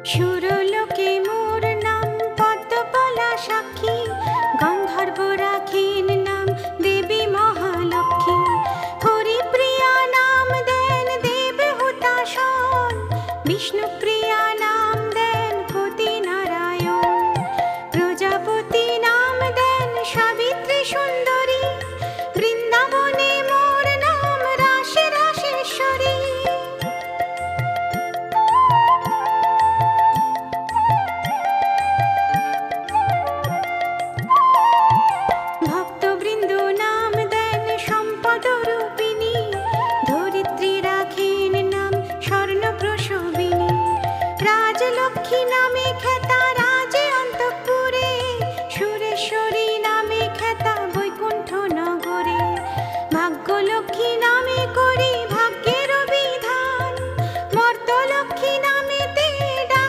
সুরলোকে মোর নাম পদ্মপলা সাক্ষী, গন্ধর্ব রাখেন নাম দেবী মহালক্ষ্মী। হরিপ্রিয়া নাম দেন দেবহুতাশন, বিষ্ণুপ্রিয়া নাম দেন পতি নারায়ণ। প্রজাপতি নাম দেন সাবিত্রী সুন্দরী, বৃন্দাবনে মোর নাম রাশি রাশেশ্বরী। ভক্তবৃন্দ নাম দেন সম্পদরূপিণী, ধরিত্রী রাখেন নাম স্বর্ণপ্রসবিনী। রাজলক্ষ্মী নামে খ্যাতা